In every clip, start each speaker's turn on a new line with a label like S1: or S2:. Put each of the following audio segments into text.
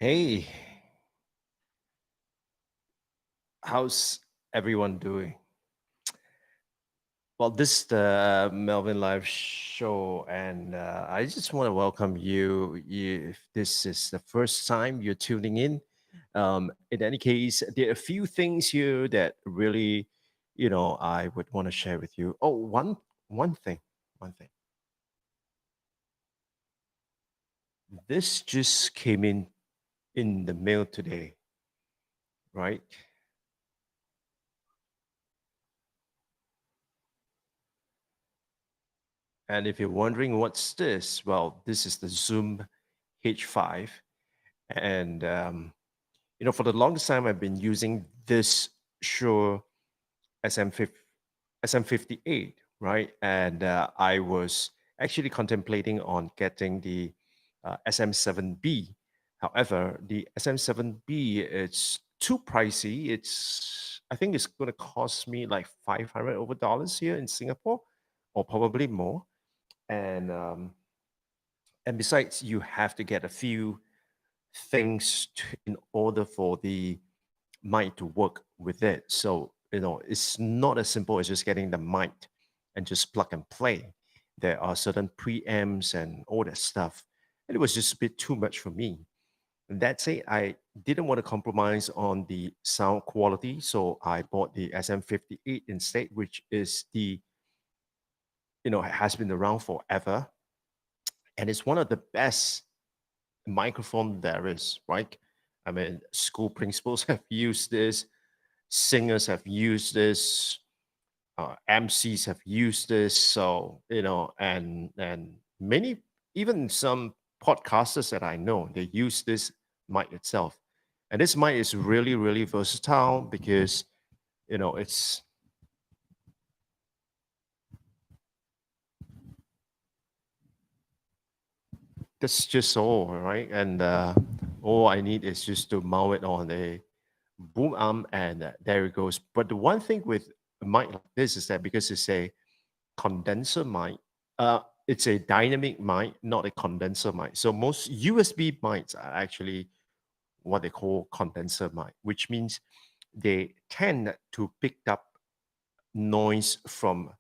S1: Hey, how's everyone doing? Well, this is the Melvin Live show, and I just want to welcome you. If this is the first time you're tuning in any case, there are a few things here that really, I would want to share with you. Oh, one thing, one thing. This just came in the mail today, right? And if you're wondering what's this, well, this is the Zoom H5. And, for the longest time, I've been using this Shure SM50, SM58, right? And I was actually contemplating on getting the SM7B. However, the SM7B, it's too pricey. I think it's going to cost me like 500 over dollars here in Singapore, or probably more. And and besides, you have to get a few things in order for the mic to work with it. So, it's not as simple as just getting the mic and just plug and play. There are certain preamps and all that stuff. And it was just a bit too much for me. And that's it. I didn't want to compromise on the sound quality. So I bought the SM58 instead, which is has been around forever. And it's one of the best microphone there is, right? I mean, school principals have used this, singers have used this, MCs have used this. So and many, even some podcasters that I know, they use this mic itself, and this mic is really really versatile because it's that's just all right, and all I need is just to mount it on a boom arm, and there it goes. But the one thing with a mic like this is that because it's a condenser mic, it's a dynamic mic, not a condenser mic. So most USB mics are actually what they call condenser mic, which means they tend to pick up noise from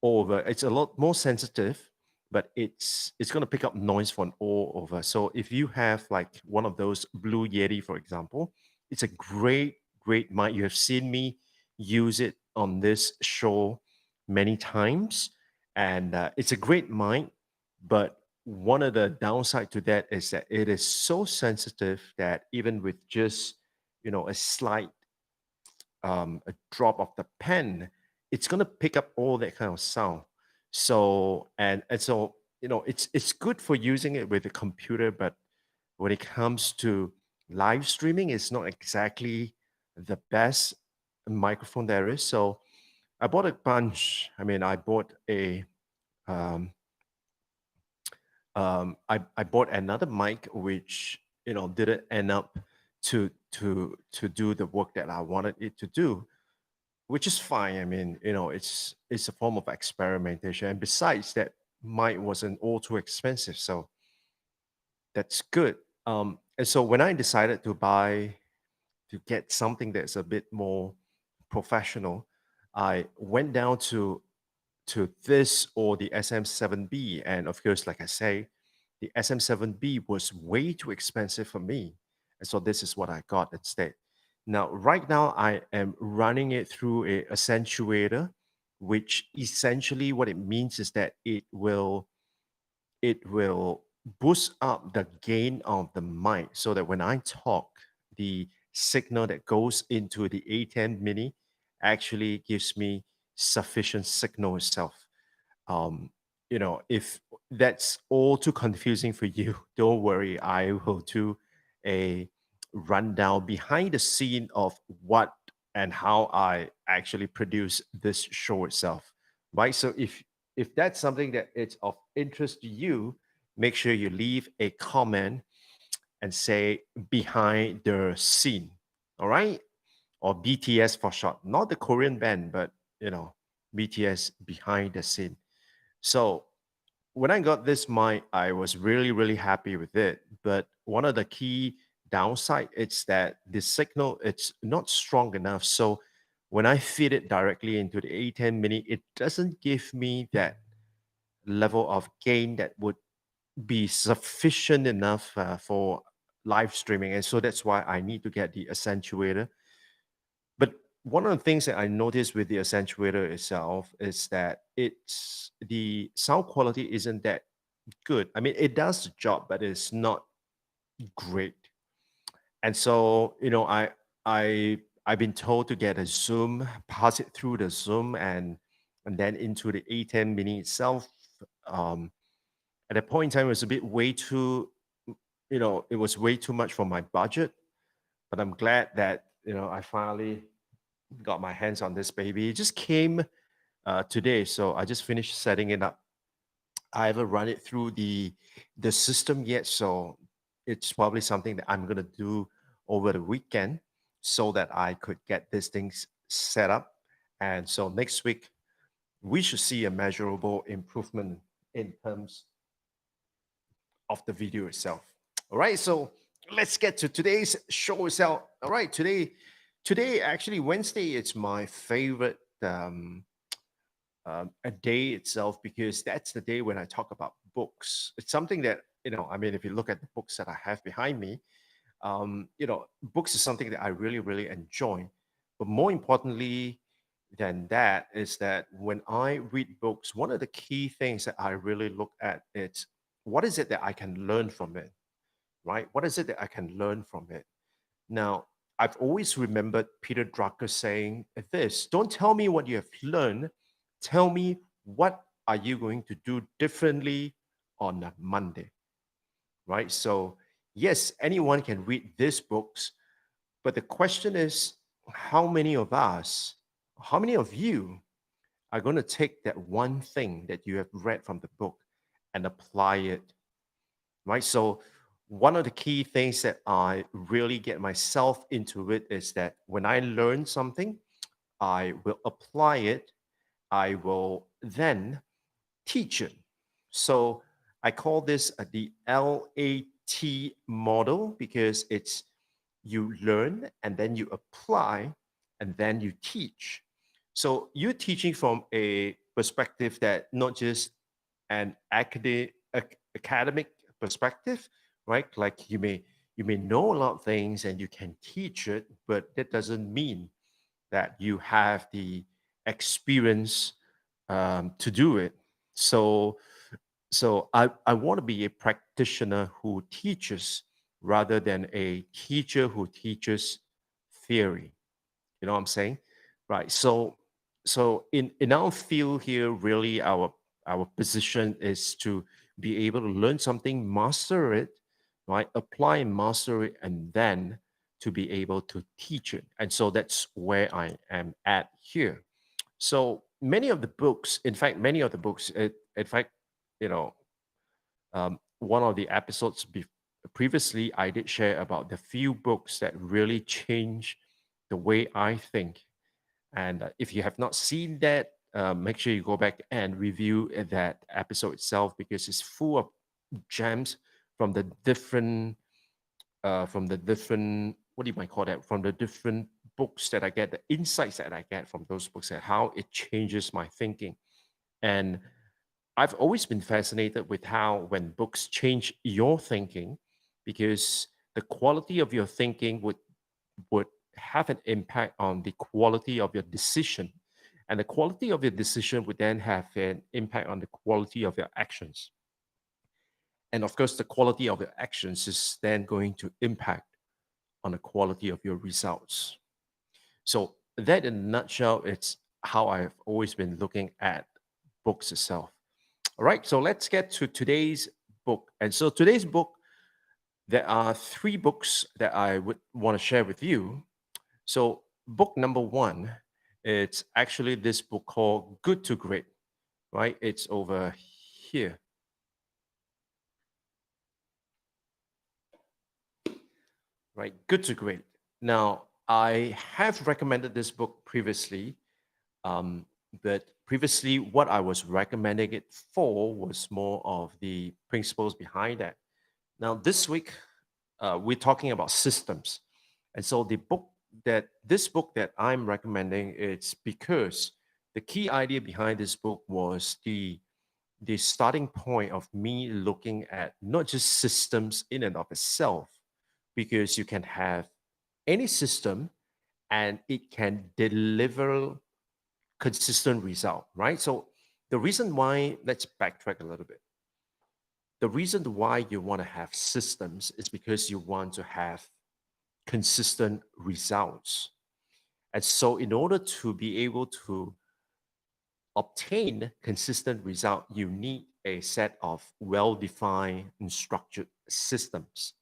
S1: all over. It's a lot more sensitive, but it's going to pick up noise from all over. So if you have like one of those Blue Yeti, for example, it's a great mic. You have seen me use it on this show many times, and it's a great mic. But one of the downside to that is that it is so sensitive that even with just a slight a drop of the pen, it's gonna pick up all that kind of sound. So and so it's good for using it with a computer, but when it comes to live streaming, it's not exactly the best microphone there is. So I bought a bunch. I mean, I bought a um, I bought another mic which didn't end up to do the work that I wanted it to do, which is fine. I mean, it's a form of experimentation, and besides that, mine wasn't all too expensive, so that's good. And so when I decided to get something that's a bit more professional, I went down to this or the SM7B, and of course, like I say, the SM7B was way too expensive for me, and so this is what I got instead. Now, right now, I am running it through a accentuator, which essentially what it means is that it will boost up the gain of the mic so that when I talk, the signal that goes into the A10 mini actually gives me sufficient signal itself. If that's all too confusing for you, don't worry. I will do a rundown behind the scene of what and how I actually produce this show itself. Right. So if that's something that it's of interest to you, make sure you leave a comment and say behind the scene. All right. Or BTS for short. Not the Korean band, but BTS behind the scene. So when I got this mic, I was really, really happy with it. But one of the key downside is that the signal it's not strong enough. So when I feed it directly into the A10 mini, it doesn't give me that level of gain that would be sufficient enough for live streaming. And so that's why I need to get the accentuator. But one of the things that I noticed with the accentuator itself is that it's the sound quality isn't that good. I mean, it does the job, but it's not great. And so, I've been told to get a Zoom, pass it through the Zoom, and then into the A10 Mini itself. Um, at that point in time, it was a bit way too, it was way too much for my budget. But I'm glad that I finally got my hands on this baby. It just came today, so I just finished setting it up. I haven't run it through the system yet, so it's probably something that I'm gonna do over the weekend so that I could get these things set up. And so next week we should see a measurable improvement in terms of the video itself. All right, so let's get to today's show itself. All right, today actually Wednesday, it's my favorite a day itself because that's the day when I talk about books. It's something that I mean, if you look at the books that I have behind me, books is something that I really, really enjoy. But more importantly than that is that when I read books, one of the key things that I really look at is what is it that I can learn from it, right? What is it that I can learn from it? Now, I've always remembered Peter Drucker saying this: don't tell me what you have learned, tell me what are you going to do differently on a Monday, right? So, yes, anyone can read these books, but the question is how many of us, how many of you are going to take that one thing that you have read from the book and apply it, right? So, one of the key things that I really get myself into it is that when I learn something, I will apply it, I will then teach it. So I call this the LAT model because it's you learn and then you apply and then you teach. So you're teaching from a perspective that not just an academic perspective, right? Like you may know a lot of things and you can teach it, but that doesn't mean that you have the experience to do it. So I want to be a practitioner who teaches rather than a teacher who teaches theory. You know what I'm saying? Right. So in our field here, really our position is to be able to learn something, master it, right? Apply and master it, and then to be able to teach it. And so that's where I am at here. So many of the books, in fact, many of the books, in fact, you know, one of the episodes previously, I did share about the few books that really changed the way I think. And if you have not seen that, make sure you go back and review that episode itself because it's full of gems from the different, what do you might call that? From the different books that I get, the insights that I get from those books and how it changes my thinking. And I've always been fascinated with how when books change your thinking, because the quality of your thinking would have an impact on the quality of your decision. And the quality of your decision would then have an impact on the quality of your actions. And of course, the quality of your actions is then going to impact on the quality of your results. So that in a nutshell, it's how I've always been looking at books itself. All right, so let's get to today's book. And so today's book, there are three books that I would want to share with you. So book number one, it's actually this book called Good to Great, right? It's over here, right? Good to Great. Now, I have recommended this book previously, um, but previously what I was recommending it for was more of the principles behind that. Now, this week, we're talking about systems. And so this book that I'm recommending, it's because the key idea behind this book was the starting point of me looking at not just systems in and of itself, because you can have any system and it can deliver consistent result, right? So the reason why, let's backtrack a little bit. The reason why you want to have systems is because you want to have consistent results. And so in order to be able to obtain consistent result, you need a set of well-defined and structured systems.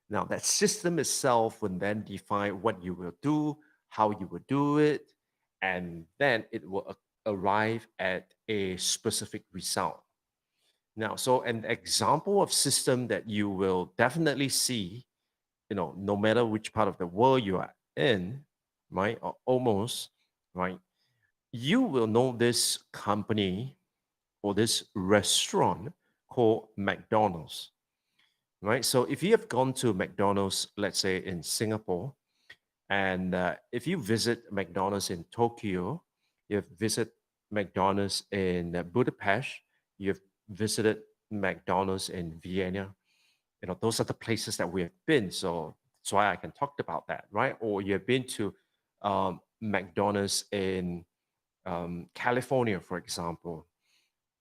S1: Now, that system itself will then define what you will do, how you will do it, and then it will arrive at a specific result. Now, so an example of system that you will definitely see, no matter which part of the world you are in, right, or almost, right, you will know this company or this restaurant called McDonald's, right? So if you have gone to McDonald's, let's say in Singapore, and if you visit McDonald's in Tokyo, you've visited McDonald's in Budapest, you've visited McDonald's in Vienna, those are the places that we have been. So that's why I can talk about that, right? Or you've been to McDonald's in California, for example.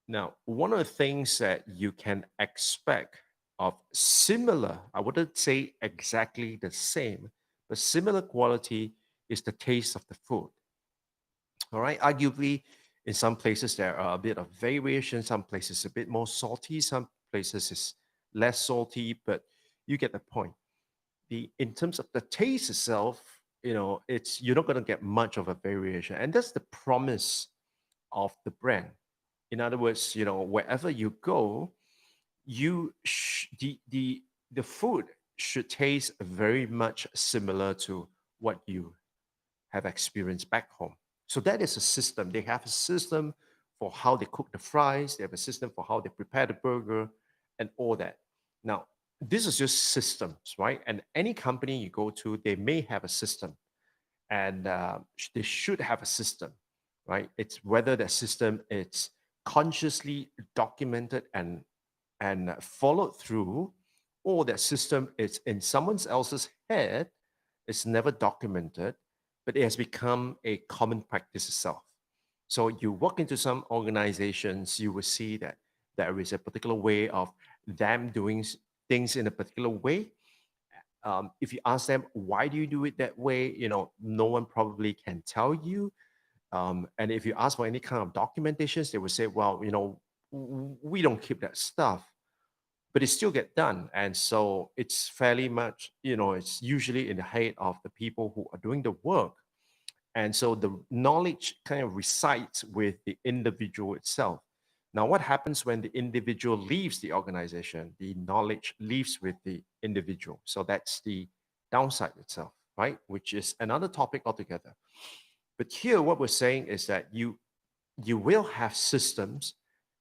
S1: Now, one of the things that you can expect of similar, I wouldn't say exactly the same, but similar quality is the taste of the food. All right. Arguably, in some places there are a bit of variation. Some places a bit more salty. Some places is less salty. But you get the point. The in terms of the taste itself, it's you're not going to get much of a variation, and that's the promise of the brand. In other words, wherever you go, the food should taste very much similar to what you have experienced back home. So that is a system. They have a system for how they cook the fries. They have a system for how they prepare the burger and all that. Now, this is just systems, right? And any company you go to, they may have a system, and they should have a system, right? It's whether that system is consciously documented and followed through, or that system is in someone else's head, it's never documented, but it has become a common practice itself. So you walk into some organizations, you will see that there is a particular way of them doing things in a particular way. If you ask them why do you do it that way, no one probably can tell you. And if you ask for any kind of documentations, they will say, well, we don't keep that stuff, but it still get done. And so it's fairly much, it's usually in the head of the people who are doing the work. And so the knowledge kind of resides with the individual itself. Now, what happens when the individual leaves the organization? The knowledge leaves with the individual. So that's the downside itself, right? Which is another topic altogether. But here, what we're saying is that you will have systems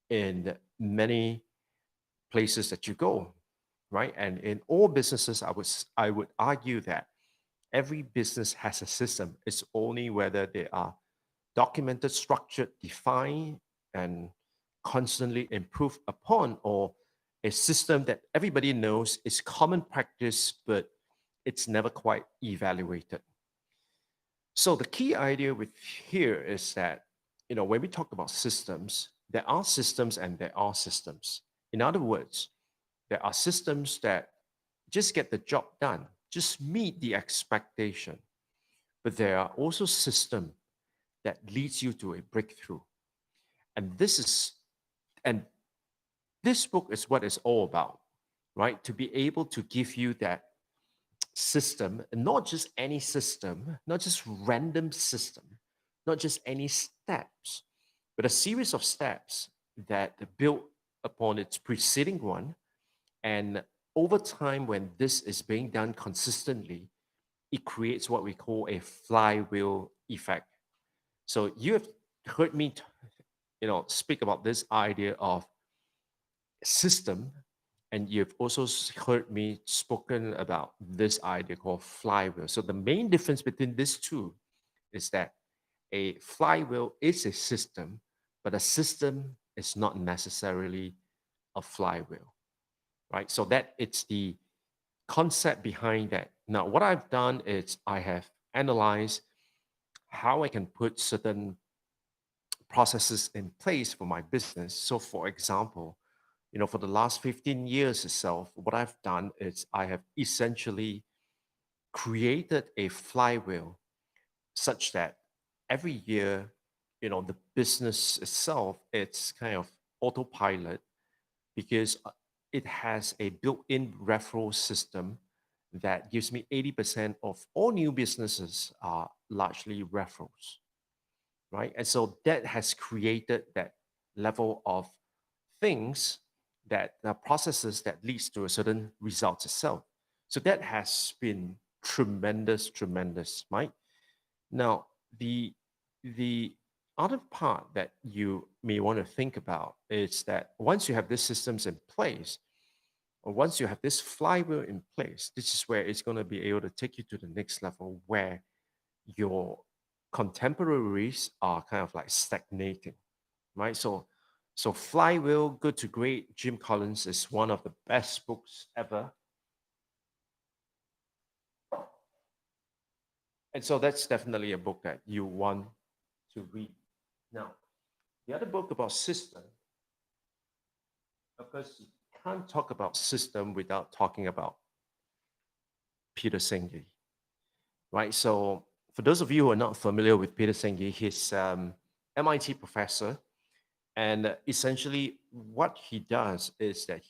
S1: in many places that you go, right? And in all businesses, I would argue that every business has a system. It's only whether they are documented, structured, defined, and constantly improved upon, or a system that everybody knows is common practice, but it's never quite evaluated. So the key idea with here is that, when we talk about systems, there are systems and there are systems. In other words, there are systems that just get the job done, just meet the expectation. But there are also systems that leads you to a breakthrough. And and this book is what it's all about, right? To be able to give you that system, and not just any system, not just random system, not just any steps, but a series of steps that build upon its preceding one. And over time, when this is being done consistently, it creates what we call a flywheel effect. So you have heard me, speak about this idea of system, And you've also heard me spoken about this idea called flywheel. So the main difference between these two is that a flywheel is a system, but a system is not necessarily a flywheel, right? So that it's the concept behind that. Now, what I've done is I have analyzed how I can put certain processes in place for my business. So, for example, for the last 15 years itself, what I've done is I have essentially created a flywheel such that every year, the business itself, it's kind of autopilot because it has a built-in referral system that gives me 80% of all new businesses are largely referrals, right? And so that has created that level of things that processes that leads to a certain result itself. So that has been tremendous, tremendous, right? Now, the the other part that you may want to think about is that once you have these systems in place, or once you have this flywheel in place, this is where it's going to be able to take you to the next level where your contemporaries are kind of like stagnating, right? So Flywheel, Good to Great, Jim Collins is one of the best books ever. And so that's definitely a book that you want to read. Now, the other book about system, of course, you can't talk about system without talking about Peter Senge, right? So for those of you who are not familiar with Peter Senge, he's MIT professor. And essentially, what he does is that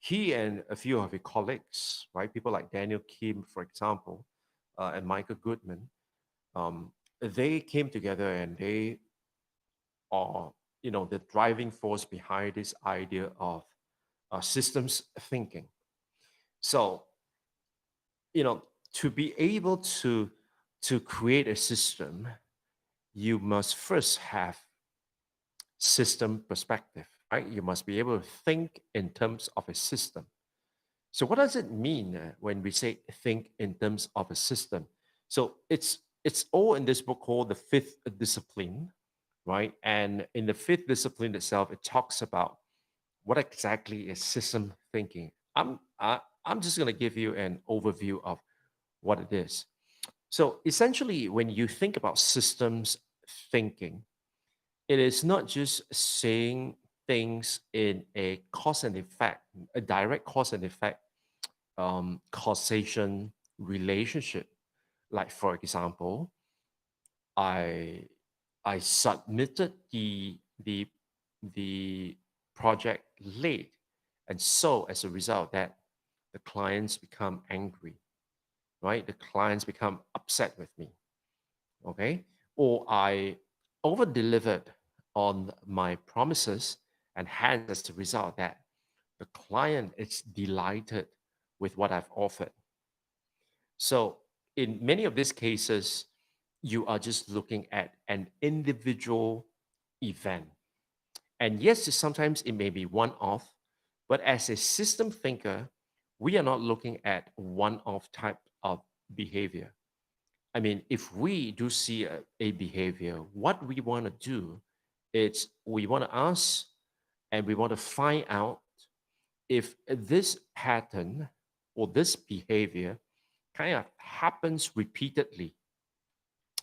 S1: he and a few of his colleagues, right, people like Daniel Kim, for example, and Michael Goodman, um, they came together and they are, the driving force behind this idea of systems thinking. So, you know, to be able to create a system, you must first have system perspective, right? You must be able to think in terms of a system. So, what does it mean when we say think in terms of a system? So, it's all in this book called the Fifth Discipline, right? And in the fifth discipline itself, it talks about what exactly is system thinking. I'm just going to give you an overview of what it is. So, essentially, when you think about systems thinking, it is not just saying things in a cause and effect, a direct cause and effect causation relationship. Like for example, I I submitted the project late, and so as a result of that, the clients become angry, right? The clients become upset with me, okay? Or I over delivered on my promises, and hence, as a result of that, the client is delighted with what I've offered. So, in many of these cases, you are just looking at an individual event. And yes, sometimes it may be one off, but as a system thinker, we are not looking at one off type of behavior. I mean, if we do see a behavior, what we want to do is we want to ask and we want to find out if this pattern or this behavior kind of happens repeatedly.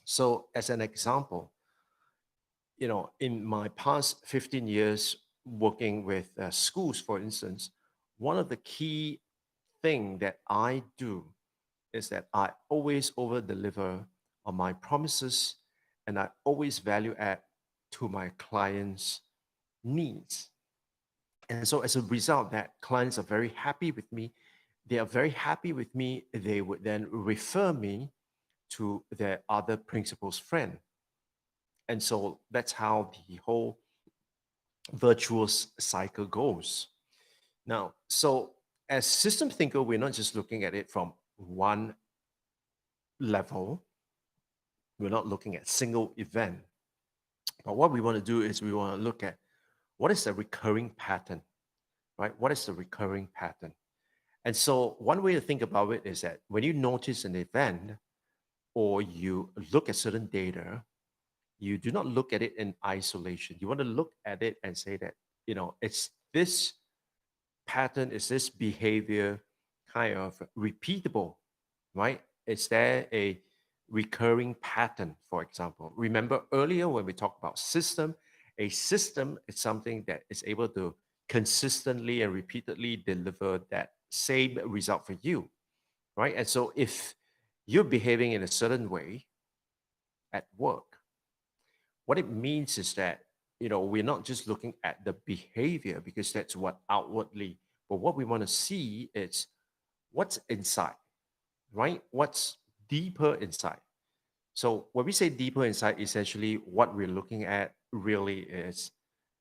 S1: So, as an example, in my past 15 years working with schools, for instance, one of the key thing that I do is that I always over deliver on my promises and I always value add to my clients' needs. And so as a result, that clients are very happy with me. They are very happy with me. They would then refer me to their other principal's friend. And so that's how the whole virtuous cycle goes. Now, so as system thinker, we're not just looking at it from one level. We're not looking at single event. But what we want to do is we want to look at what is the recurring pattern. right? What is the recurring pattern? And so one way to think about it is that when you notice an event or you look at certain data, you do not look at it in isolation. You want to look at it and say that, it's this pattern, is this behavior kind of repeatable, right? Is there a recurring pattern, for example? Remember earlier when we talked about system, a system is something that is able to consistently and repeatedly deliver that same result for you, right? And so if you're behaving in a certain way at work, what it means is that, we're not just looking at the behavior because that's what outwardly, but what we want to see is what's inside, right? What's deeper inside. So when we say deeper inside, essentially what we're looking at really is,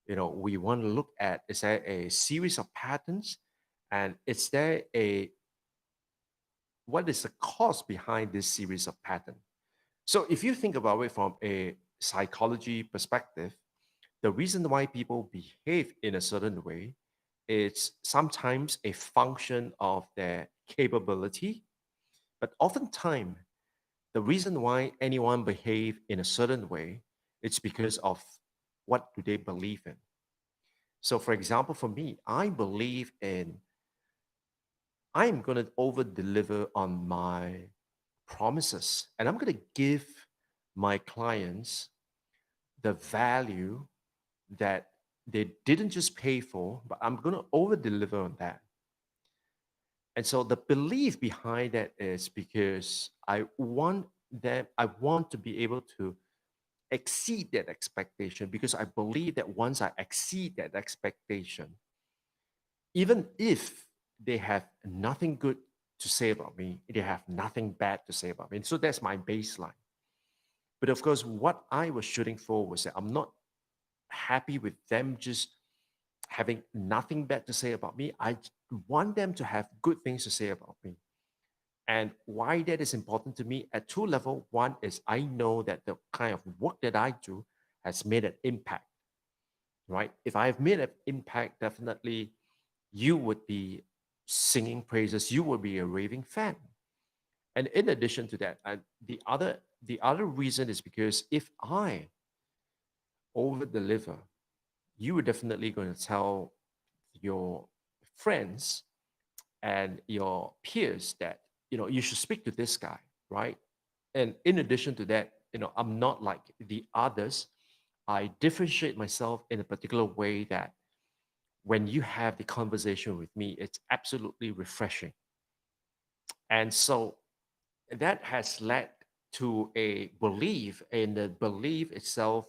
S1: we want to look at, is there a series of patterns, and is there a what is the cause behind this series of patterns? So if you think about it from a psychology perspective, the reason why people behave in a certain way is sometimes a function of their capability, but oftentimes the reason why anyone behave in a certain way, it's because of what do they believe in. So for example, for me, I believe in I'm going to over deliver on my promises, and I'm going to give my clients the value that they didn't just pay for, but I'm going to over deliver on that. And so the belief behind that is because I want to be able to exceed that expectation, because I believe that once I exceed that expectation, even if they have nothing good to say about me, they have nothing bad to say about me. And so that's my baseline. But of course, what I was shooting for was that I'm not happy with them just having nothing bad to say about me. Want them to have good things to say about me. And why that is important to me at two levels. One is I know that the kind of work that I do has made an impact, right? If I've made an impact, definitely you would be singing praises. You would be a raving fan. And in addition to that, the other reason is because if I over deliver, you are definitely going to tell your friends and your peers that you should speak to this guy, right? And in addition to that, I'm not like the others. I differentiate myself in a particular way that when you have the conversation with me, it's absolutely refreshing. And so that has led to a belief, and the belief itself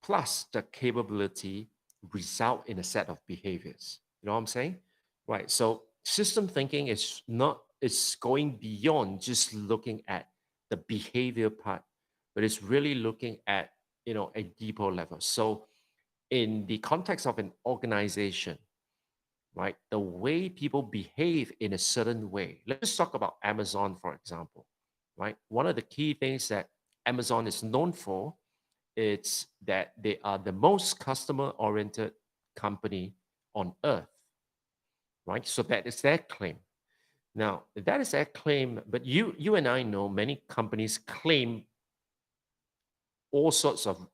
S1: plus the capability result in a set of behaviors. You know what I'm saying? Right. So system thinking is not it's going beyond just looking at the behavior part, but it's really looking at a deeper level. So in the context of an organization, right, the way people behave in a certain way. Let's just talk about Amazon, for example, right? One of the key things that Amazon is known for, it's that they are the most customer-oriented company on earth, right? So that is their claim. Now, that is their claim, but you and I know many companies claim all sorts of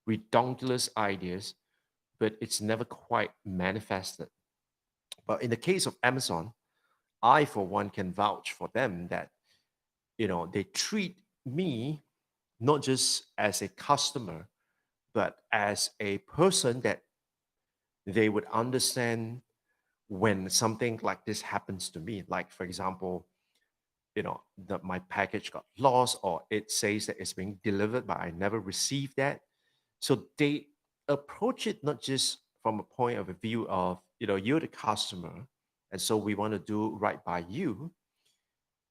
S1: redundant ideas, but it's never quite manifested. But in the case of Amazon, I, for one, can vouch for them that, they treat me not just as a customer, but as a person that they would understand when something like this happens to me. Like, for example, that my package got lost, or it says that it's being delivered, but I never received that. So they approach it not just from a point of view of, you're the customer, and so we want to do right by you.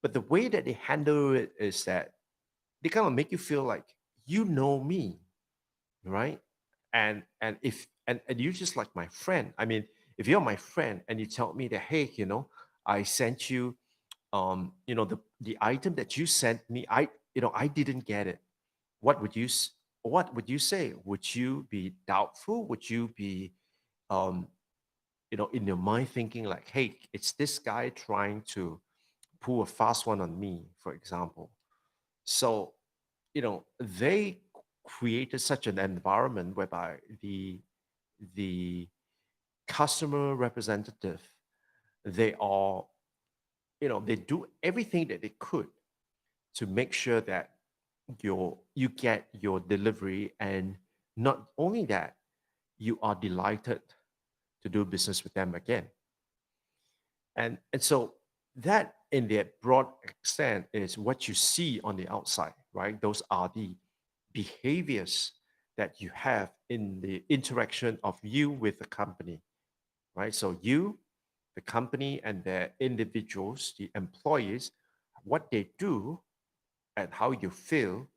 S1: But the way that they handle it is that they kind of make you feel like you know me, right? And you're just like my friend. I mean, if you're my friend and you tell me that, hey, I sent you, the item that you sent me, I didn't get it. What would you what would you say? Would you be doubtful? Would you be in your mind thinking like, hey, it's this guy trying to pull a fast one on me, for example. So, they created such an environment whereby the customer representative, they are, they do everything that they could to make sure that you get your delivery, and not only that, you are delighted to do business with them again. And so that in the broad extent is what you see on the outside, right? Those are the behaviors that you have in the interaction of you with the company, right? So you, the company, and the individuals, the employees, what they do and how you feel,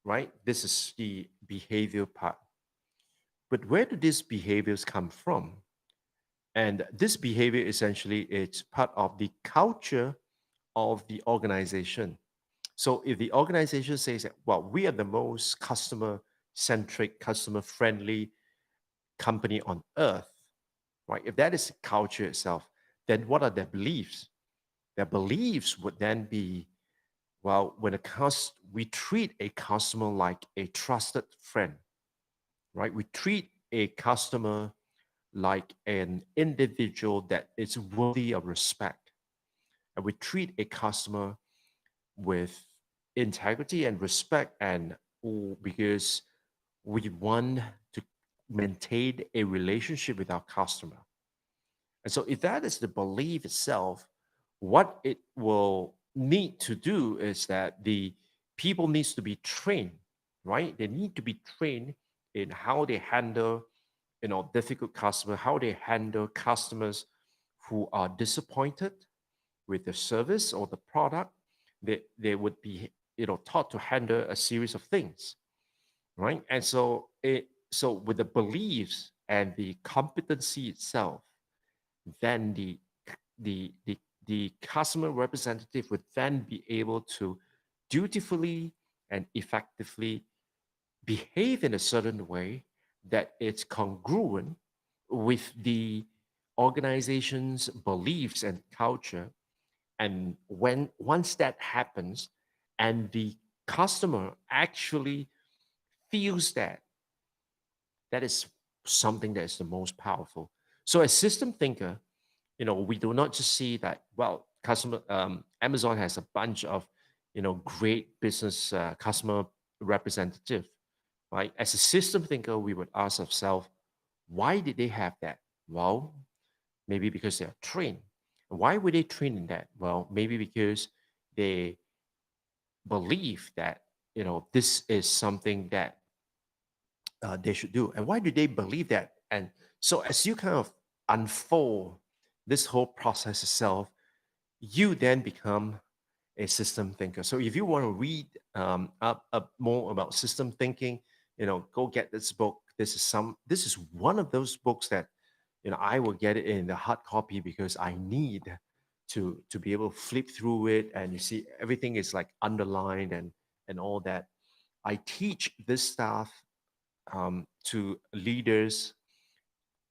S1: right? This is the behavior part. But where do these behaviors come from? And this behavior essentially is part of the culture of the organization. So if the organization says that, well, we are the most customer centric, customer friendly company on earth, right? If that is the culture itself, then what are their beliefs? Their beliefs would then be, well, we treat a customer like a trusted friend, right? We treat a customer like an individual that is worthy of respect. And we treat a customer with integrity and respect, and because we want to maintain a relationship with our customer. And so if that is the belief itself, what it will need to do is that the people needs to be trained, right? They need to be trained in how they handle, difficult customer, how they handle customers who are disappointed with the service or the product. They would be, taught to handle a series of things, right? And so with the beliefs and the competency itself, then the the customer representative would then be able to dutifully and effectively behave in a certain way that it's congruent with the organization's beliefs and culture. And when once that happens and the customer actually feels that, that is something that is the most powerful. So as system thinker, we do not just see that, well, Amazon has a bunch of, great business customer representative, right? As a system thinker, we would ask ourselves, why did they have that? Well, maybe because they are trained. Why were they trained in that? Well, maybe because they believe that, this is something that they should do. And why do they believe that? And so as you kind of unfold this whole process itself, you then become a system thinker. So if you want to read up more about system thinking, go get this book. This is one of those books that, I will get it in the hard copy because I need to be able to flip through it, and you see everything is like underlined and all that. I teach this stuff to leaders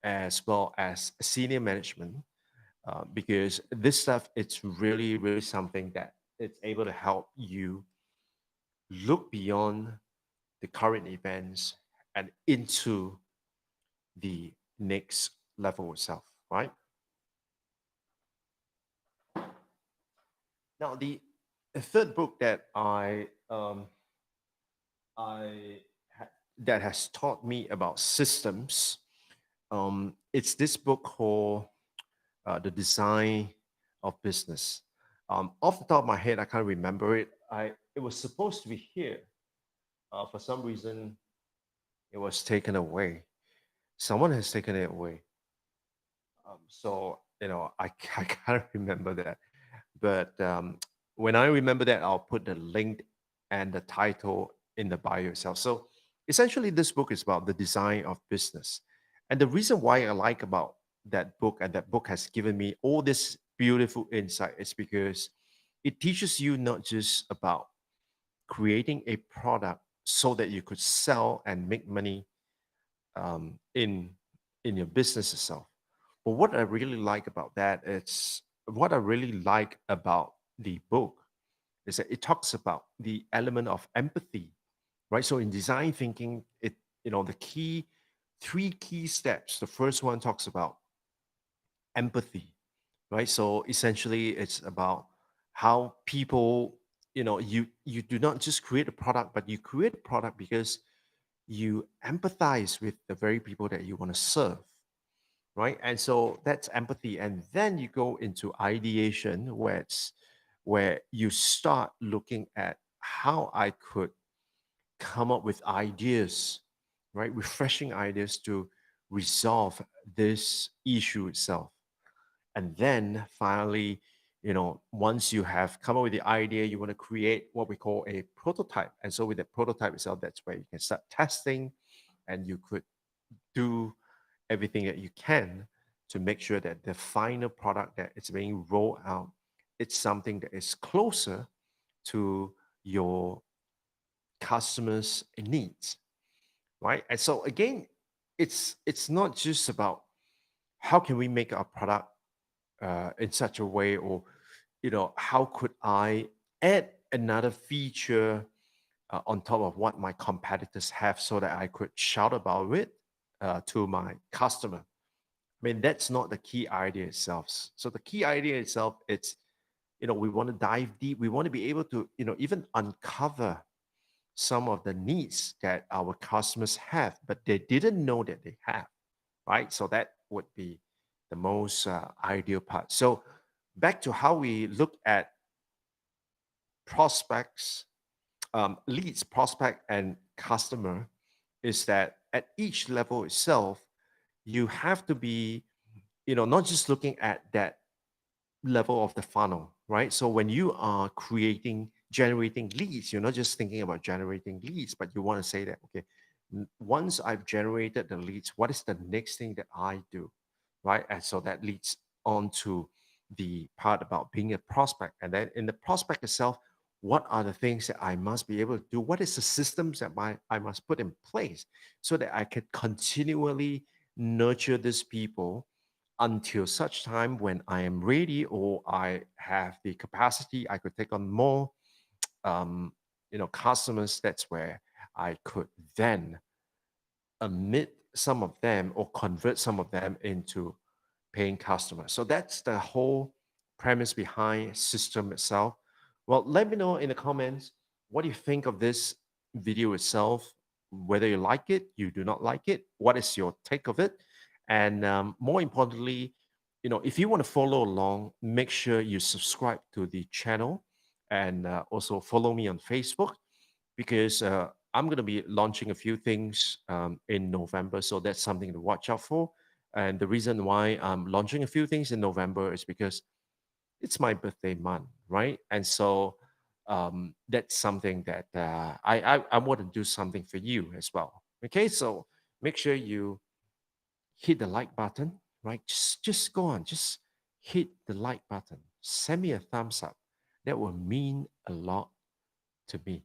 S1: as well as senior management, because this stuff, it's really really something that it's able to help you look beyond the current events and into the next level itself, right? Now the third book that I that has taught me about systems, it's this book called The Design of Business. Off the top of my head, I can't remember it. It was supposed to be here. For some reason, it was taken away. Someone has taken it away. So I can't remember that. But when I remember that, I'll put the link and the title in the bio itself. So essentially, this book is about the design of business. And the reason why I like about that book, and that book has given me all this beautiful insight, is because it teaches you not just about creating a product so that you could sell and make money in your business itself, But what I really like about that, it's what I really like about the book is that it talks about the element of empathy, right? So in design thinking, the key three key steps. The first one talks about empathy, right? So essentially, it's about how people, you do not just create a product, but you create a product because you empathize with the very people that you want to serve, right? And so that's empathy. And then you go into ideation, where you start looking at how I could come up with ideas, right? Refreshing ideas to resolve this issue itself. And then finally, once you have come up with the idea, you want to create what we call a prototype. And so with the prototype itself, that's where you can start testing, and you could do everything that you can to make sure that the final product that is being rolled out, it's something that is closer to your customers' needs, right? And so again, it's not just about how can we make our product in such a way, or how could I add another feature on top of what my competitors have so that I could shout about it to my customer. I mean, that's not the key idea itself. So the key idea itself, it's, we want to dive deep. We want to be able to, even uncover some of the needs that our customers have, but they didn't know that they have, right? So that would be the most ideal part. So back to how we look at prospects, leads, prospect, and customer, is that at each level itself, you have to be, not just looking at that level of the funnel, right? So when you are generating leads, you're not just thinking about generating leads, but you want to say that, okay, once I've generated the leads, what is the next thing that I do, right? And so that leads on to the part about being a prospect. And then in the prospect itself, what are the things that I must be able to do? What is the systems that I must put in place so that I could continually nurture these people until such time when I am ready or I have the capacity, I could take on more, customers. That's where I could then admit some of them or convert some of them into paying customers. So that's the whole premise behind system itself. Well, let me know in the comments what you think of this video itself, whether you like it, you do not like it, what is your take of it, and more importantly, if you want to follow along, make sure you subscribe to the channel, and also follow me on Facebook, because I'm going to be launching a few things in November. So that's something to watch out for. And the reason why I'm launching a few things in November is because it's my birthday month, right? And so that's something that I want to do something for you as well. Okay, so make sure you hit the like button, right? Just go on, just hit the like button. Send me a thumbs up. That will mean a lot to me.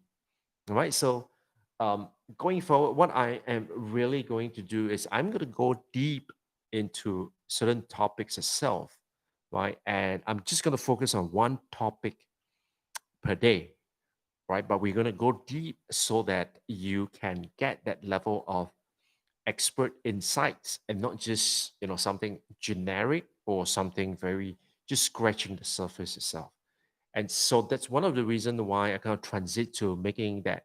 S1: All right. So um, going forward, what I am really going to do is I'm going to go deep into certain topics itself, right? And I'm just going to focus on one topic per day, right? But we're going to go deep so that you can get that level of expert insights, and not just something generic or something very just scratching the surface itself. And so that's one of the reasons why I kind of transit to making that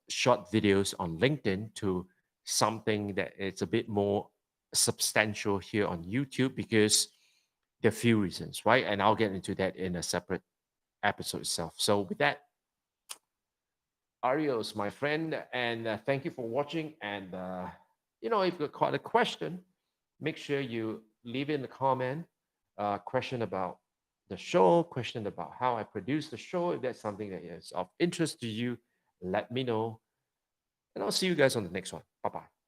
S1: short videos on LinkedIn to something that it's a bit more substantial here on YouTube, because there are a few reasons, right? And I'll get into that in a separate episode itself. So with that, adios, my friend, and thank you for watching. And if you've got a question, make sure you leave it in the comment. Question about the show, question about how I produce the show. If that's something that is of interest to you, let me know. And I'll see you guys on the next one. Bye bye.